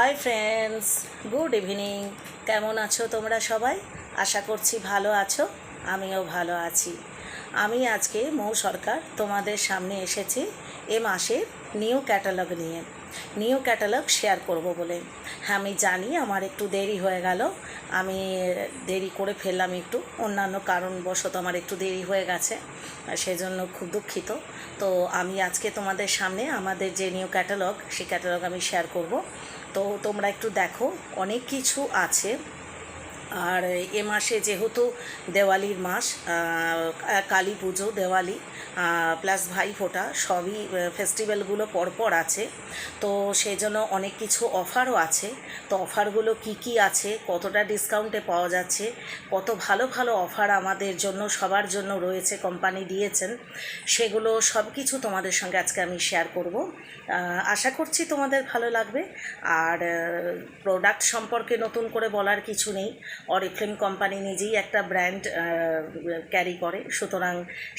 Hi friends, good evening. কেমন আছো তোমরা সবাই? আশা করছি ভালো আছো, আমিও ভালো আছি। আমি আজকে মৌ সরকার তোমাদের সামনে এসেছি এ মাসের নিউ ক্যাটালগ নিয়ে। নিউ ক্যাটালগ শেয়ার করব বলে। হ্যাঁ, আমি জানি আমার একটু দেরি হয়ে গেল, আমি দেরি করে ফেললাম একটু, অন্যান্য কারণবশত আমার একটু দেরি হয়ে গেছে, সেজন্য খুব দুঃখিত। তো আমি আজকে তোমাদের সামনে আমাদের যে নিউ ক্যাটালগ, সেই ক্যাটালগ আমি শেয়ার করব। তো তোমরা একটু দেখো, অনেক কিছু আছে। আর এ মাসে যেহেতু দেওয়ালির মাস, কালী পুজো, দেওয়ালি প্লাস ভাইফোঁটা, সবই ফেস্টিভ্যালগুলো পরপর আছে। তো সেই জন্য অনেক কিছু অফারও আছে। তো অফারগুলো কি কি আছে, কতটা ডিসকাউন্টে পাওয়া যাচ্ছে, কত ভালো ভালো অফার আমাদের জন্য, সবার জন্য রয়েছে, কোম্পানি দিয়েছেন, সেগুলো সব কিছু তোমাদের সঙ্গে আজকে আমি শেয়ার করব। আশা করছি তোমাদের ভালো লাগবে। আর প্রোডাক্ট সম্পর্কে নতুন করে বলার কিছু নেই। অরিফ্লেম কোম্পানি নিজেই একটা ব্র্যান্ড ক্যারি করে, সুতরাং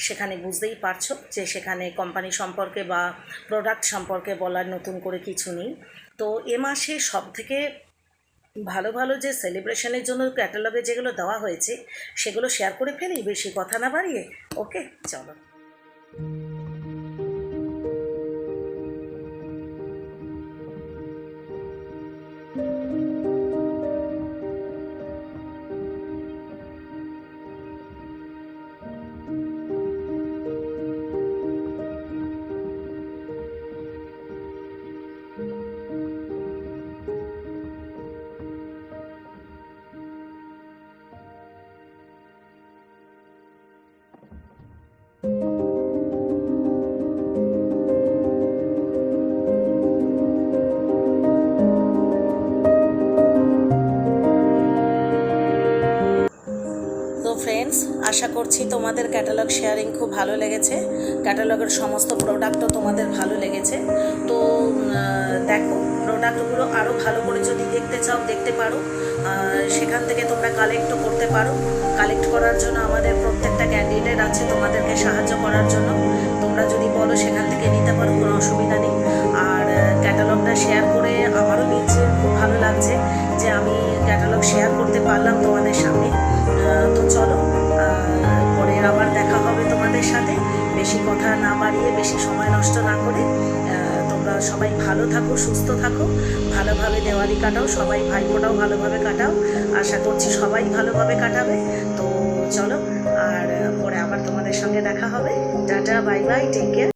সেখানে বুঝতেই পারছো যে সেখানে কোম্পানি সম্পর্কে বা প্রোডাক্ট সম্পর্কে বলার নতুন করে কিছু নেই। তো এ মাসে সবথেকে ভালো ভালো যে সেলিব্রেশনের জন্য ক্যাটালগে যেগুলো দেওয়া হয়েছে সেগুলো শেয়ার করে ফেলি, বেশি কথা না বাড়িয়ে। ওকে, চলো। তো ফ্রেন্ডস, আশা করছি তোমাদের ক্যাটালগ শেয়ারিং খুব ভালো লেগেছে, ক্যাটালগের সমস্ত প্রোডাক্টও তোমাদের ভালো লেগেছে। তো দেখো, প্রোডাক্টগুলো আরও ভালো করে যদি দেখতে চাও দেখতে পারো, সেখান থেকে তোমরা কালেক্টও করতে পারো। কালেক্ট করার জন্য আমাদের প্রত্যেকটা ক্যান্ডিডেট আছে তোমাদেরকে সাহায্য করার জন্য। তোমরা যদি বলো সেখান থেকে নিতে পারো, কোনো অসুবিধা নেই। আর ক্যাটালগটা শেয়ার করে আমারও নিচে খুব ভালো লাগছে যে আমি ক্যাটালগ শেয়ার করতে পারলাম তোমাদের সামনে। তো চলো, পরে আবার দেখা হবে তোমাদের সাথে। বেশি কথা না বাড়িয়ে, বেশি সময় নষ্ট না করে, তোমরা সবাই ভালো থাকো, সুস্থ থাকো, ভালোভাবে দেওয়ালি কাটাও, সবাই ভাইফোঁটাও ভালোভাবে কাটাও। আশা করছি সবাই ভালোভাবে কাটাবে। তো চলো, আর পরে আবার তোমাদের সঙ্গে দেখা হবে। Tata, bye bye, take care.